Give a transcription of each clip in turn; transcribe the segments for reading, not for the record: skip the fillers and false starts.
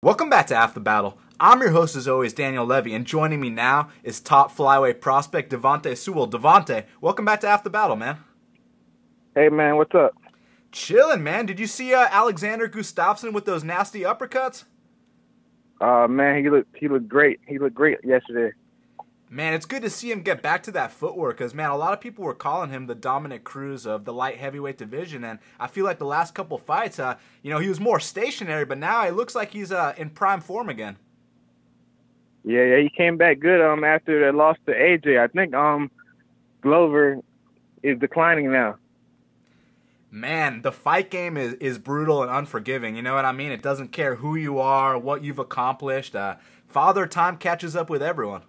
Welcome back to After the Battle. I'm your host as always, Daniel Levi, and joining me now is top flyweight prospect Devante Sewell. Devante, welcome back to After the Battle, man. Hey man, what's up? Chilling, man. Did you see Alexander Gustafsson with those nasty uppercuts? Man, he looked great. He looked great yesterday. Man, it's good to see him get back to that footwork because, man, a lot of people were calling him the Dominic Cruz of the light heavyweight division, and I feel like the last couple fights, he was more stationary, but now it looks like he's in prime form again. Yeah, he came back good after that loss to AJ. I think Glover is declining now. Man, the fight game is brutal and unforgiving. You know what I mean? It doesn't care who you are, what you've accomplished. Father Time catches up with everyone.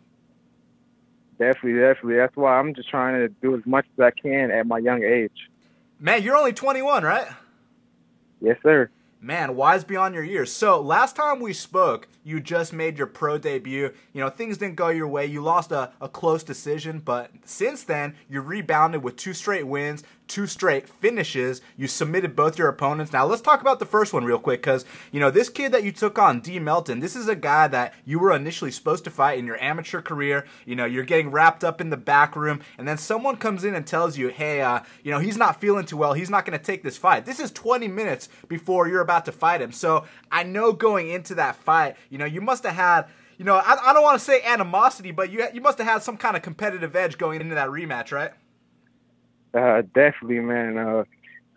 Definitely. That's why I'm just trying to do as much as I can at my young age. Man, you're only 21, right? Yes, sir. Man, wise beyond your years. So, last time we spoke, you just made your pro debut. You know, things didn't go your way. You lost a close decision, but since then, you rebounded with 2 straight wins, 2 straight finishes. You submitted both your opponents. Now, let's talk about the first one real quick, because, this kid that you took on, D. Melton, this is a guy that you were initially supposed to fight in your amateur career. You're getting wrapped up in the back room, and then someone comes in and tells you, hey, he's not feeling too well. He's not going to take this fight. This is 20 minutes before you're about to fight him. So I know going into that fight, you must have had, I don't want to say animosity, but you must have had some kind of competitive edge going into that rematch, right? Definitely, man.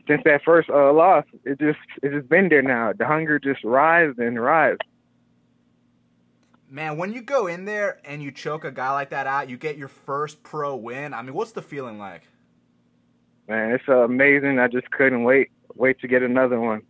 Since that first loss, it's just been there now. The hunger just rises and rises. Man, when you go in there and you choke a guy like that out, you get your first pro win. I mean, what's the feeling like? Man, it's amazing. I just couldn't wait to get another one.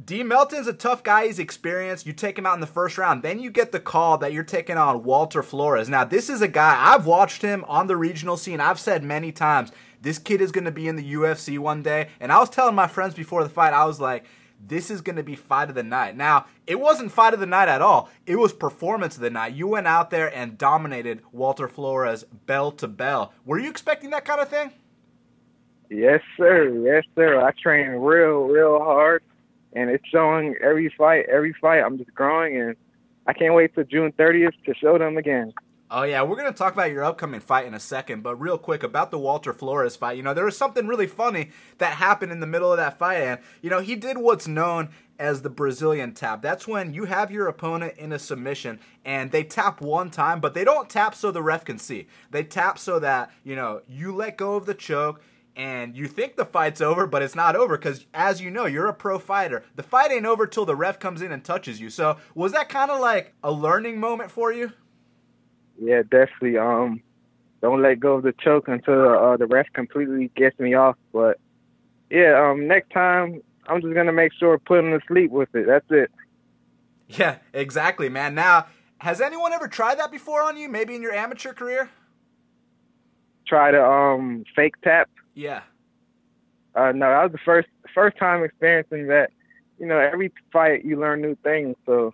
D. Melton's a tough guy. He's experienced. You take him out in the first round. Then you get the call that you're taking on Walter Flores. Now, this is a guy, I've watched him on the regional scene. I've said many times, this kid is going to be in the UFC one day. And I was telling my friends before the fight, I was like, this is going to be fight of the night. Now, it wasn't fight of the night at all. It was performance of the night. You went out there and dominated Walter Flores bell to bell. Were you expecting that kind of thing? Yes, sir. I train real hard. And it's showing every fight. I'm just growing, and I can't wait till June 30th to show them again. Oh, yeah, we're going to talk about your upcoming fight in a second, but real quick about the Walter Flores fight. There was something really funny that happened in the middle of that fight, and, he did what's known as the Brazilian tap. That's when you have your opponent in a submission, and they tap one time, but they don't tap so the ref can see. They tap so that, you let go of the choke, and you think the fight's over, but it's not over because, as you know, you're a pro fighter. The fight ain't over till the ref comes in and touches you. So was that kind of like a learning moment for you? Yeah, definitely. Don't let go of the choke until the ref completely gets me off. But, yeah, next time I'm just going to make sure to put him to sleep with it. That's it. Yeah, exactly, man. Now, has anyone ever tried that before on you, maybe in your amateur career? Try to fake tap? Yeah. No, that was the first time experiencing that. Every fight you learn new things. So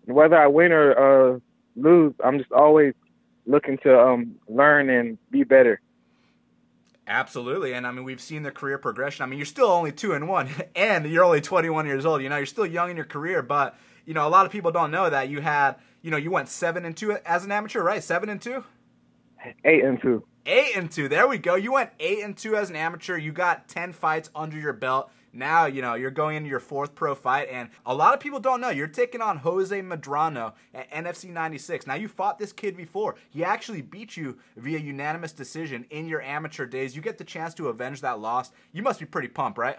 whether I win or lose, I'm just always looking to learn and be better. Absolutely, and I mean we've seen the career progression. I mean you're still only 2-1, and you're only 21 years old. You're still young in your career, but a lot of people don't know that you had, you went 7-2 as an amateur, right? 7-2. 8-2. 8-2. There we go. You went 8-2 as an amateur. You got 10 fights under your belt. Now, you're going into your 4th pro fight, and a lot of people don't know. You're taking on Jose Medrano at NFC 96. Now, you fought this kid before. He actually beat you via unanimous decision in your amateur days. You get the chance to avenge that loss. You must be pretty pumped, right?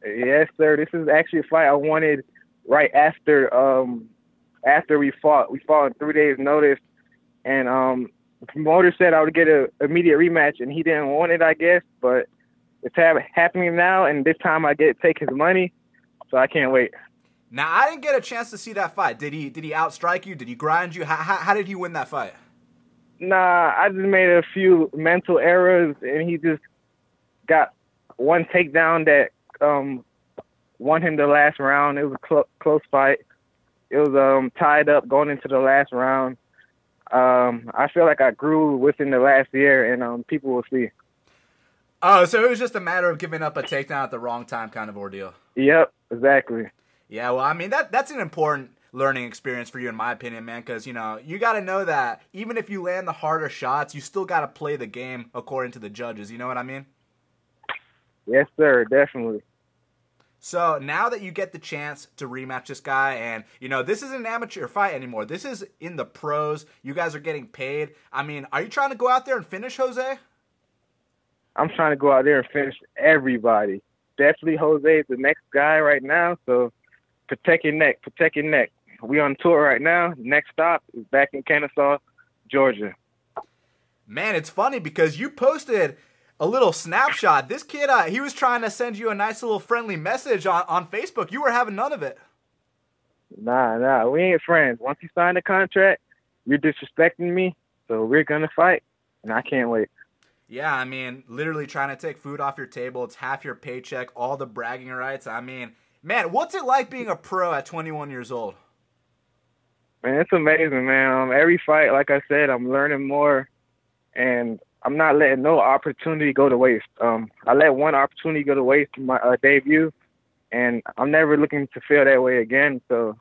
Yes, sir. This is actually a fight I wanted right after we fought. We fought on 3 days' notice, and the promoter said I would get an immediate rematch, and he didn't want it, I guess. But it's happening now, and this time I get to take his money, so I can't wait. Now, I didn't get a chance to see that fight. Did he outstrike you? Did he grind you? How did he win that fight? Nah, I just made a few mental errors, and he just got one takedown that won him the last round. It was a close fight. It was tied up going into the last round. I feel like I grew within the last year, and people will see. Oh, so it was just a matter of giving up a takedown at the wrong time kind of ordeal. Yep, exactly. Yeah, well, I mean, that's an important learning experience for you, in my opinion, man, because, you know, you got to know that even if you land the harder shots, you still got to play the game according to the judges. You know what I mean? Yes, sir, definitely. So now that you get the chance to rematch this guy, and, you know, this isn't an amateur fight anymore. This is in the pros. You guys are getting paid. I mean, are you trying to go out there and finish Jose? I'm trying to go out there and finish everybody. Definitely Jose is the next guy right now, so protect your neck, protect your neck. We on tour right now. Next stop is back in Kennesaw, Georgia. Man, it's funny because you posted a little snapshot. This kid, he was trying to send you a nice little friendly message on Facebook. You were having none of it. Nah, we ain't friends. Once you sign the contract, you're disrespecting me, so we're going to fight, and I can't wait. Yeah, I mean, literally trying to take food off your table. It's half your paycheck, all the bragging rights. I mean, man, what's it like being a pro at 21 years old? Man, it's amazing, man. Every fight, like I said, I'm learning more, and I'm not letting no opportunity go to waste. I let one opportunity go to waste in my debut, and I'm never looking to feel that way again. So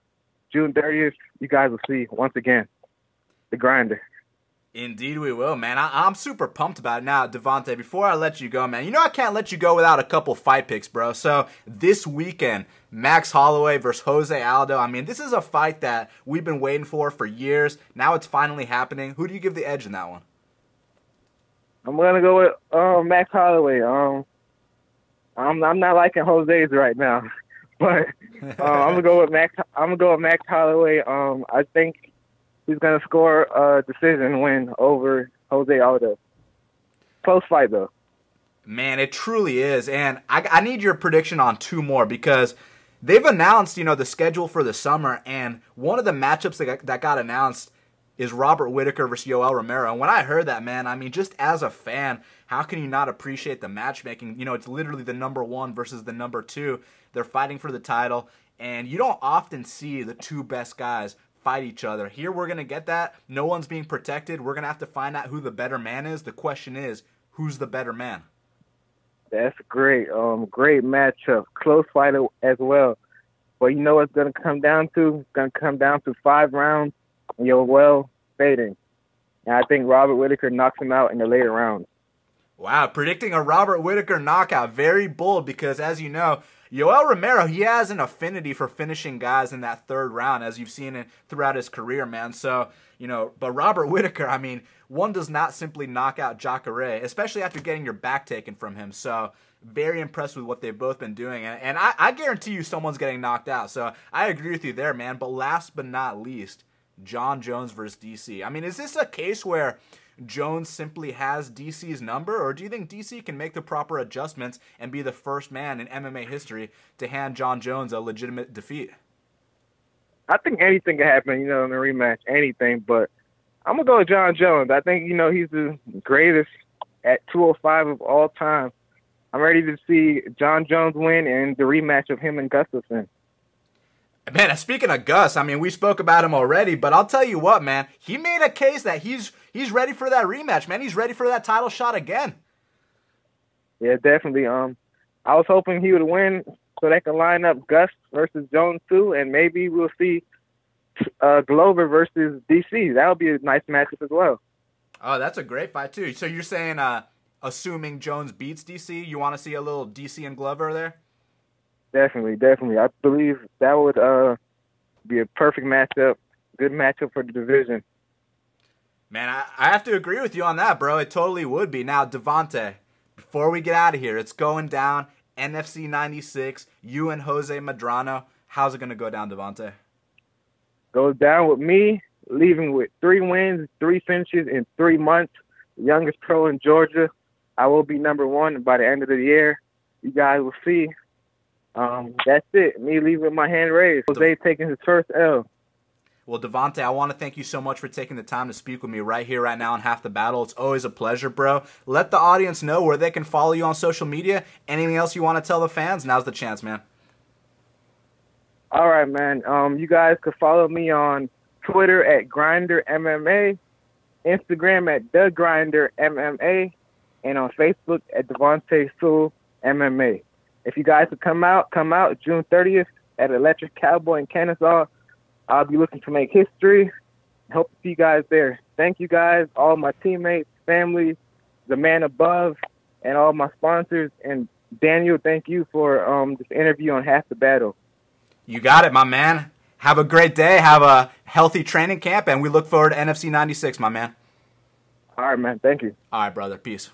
June 30th, you guys will see, once again, the grinder. Indeed we will, man. I'm super pumped about it. Now, Devante, before I let you go, man, you know I can't let you go without a couple fight picks, bro. So this weekend, Max Holloway versus Jose Aldo. I mean, this is a fight that we've been waiting for years. Now it's finally happening. Who do you give the edge in that one? I'm going to go with Max Holloway. I'm not liking Jose's right now, but I'm going to go with Max. I'm going to go with Max Holloway. I think he's going to score a decision win over Jose Aldo. Close fight, though. Man, it truly is. And I need your prediction on two more because they've announced, you know, the schedule for the summer. And one of the matchups that got announced is Robert Whittaker versus Yoel Romero. And when I heard that, man, I mean, just as a fan, how can you not appreciate the matchmaking? You know, it's literally the number one versus the number two. They're fighting for the title. And you don't often see the two best guys fight each other. Here we're going to get that. No one's being protected. We're going to have to find out who the better man is. The question is, who's the better man? That's great. Great matchup. Close fight as well. But you know what it's going to come down to? It's going to come down to 5 rounds. Yoel fading. And I think Robert Whittaker knocks him out in the later rounds. Wow, predicting a Robert Whittaker knockout. Very bold because, as you know, Yoel Romero, he has an affinity for finishing guys in that third round, as you've seen it throughout his career, man. So, you know, but Robert Whittaker, I mean, one does not simply knock out Jacare, especially after getting your back taken from him. So, very impressed with what they've both been doing. And I guarantee you someone's getting knocked out. So, I agree with you there, man. But last but not least, John Jones versus DC. I mean, is this a case where Jones simply has DC's number, or do you think DC can make the proper adjustments and be the first man in MMA history to hand John Jones a legitimate defeat? I think anything can happen, you know, in a rematch, anything, but I'm going to go with John Jones. I think, you know, he's the greatest at 205 of all time. I'm ready to see John Jones win and the rematch of him and Gustafsson. Man, speaking of Gus, I mean, we spoke about him already, but I'll tell you what, man, he made a case that he's ready for that rematch, man. He's ready for that title shot again. Yeah, definitely. I was hoping he would win so they can line up Gus versus Jones too, and maybe we'll see Glover versus DC. That would be a nice matchup as well. Oh, that's a great fight too. So you're saying, assuming Jones beats DC, you want to see a little DC and Glover there? Definitely. I believe that would be a perfect matchup, good matchup for the division. Man, I have to agree with you on that, bro. It totally would be. Now, Devante, before we get out of here, it's going down, NFC 96, you and Jose Medrano. How's it going to go down, Devante? Goes down with me, leaving with 3 wins, 3 finishes in 3 months. The youngest pro in Georgia. I will be number 1 by the end of the year. You guys will see. That's it. Me leaving with my hand raised. Jose taking his first L. Well, Devante, I want to thank you so much for taking the time to speak with me right here, right now on Half the Battle. It's always a pleasure, bro. Let the audience know where they can follow you on social media. Anything else you want to tell the fans? Now's the chance, man. All right, man. You guys could follow me on Twitter at Grinder MMA, Instagram at The Grinder MMA, and on Facebook at Devante Sewell MMA. If you guys could come out June 30th. at Electric Cowboy in Kennesaw. I'll be looking to make history. Hope to see you guys there. Thank you guys, all my teammates, family, the man above, and all my sponsors. And Daniel, thank you for this interview on Half the Battle. You got it, my man. Have a great day. Have a healthy training camp, and we look forward to NFC 96, my man. All right, man. Thank you. All right, brother. Peace.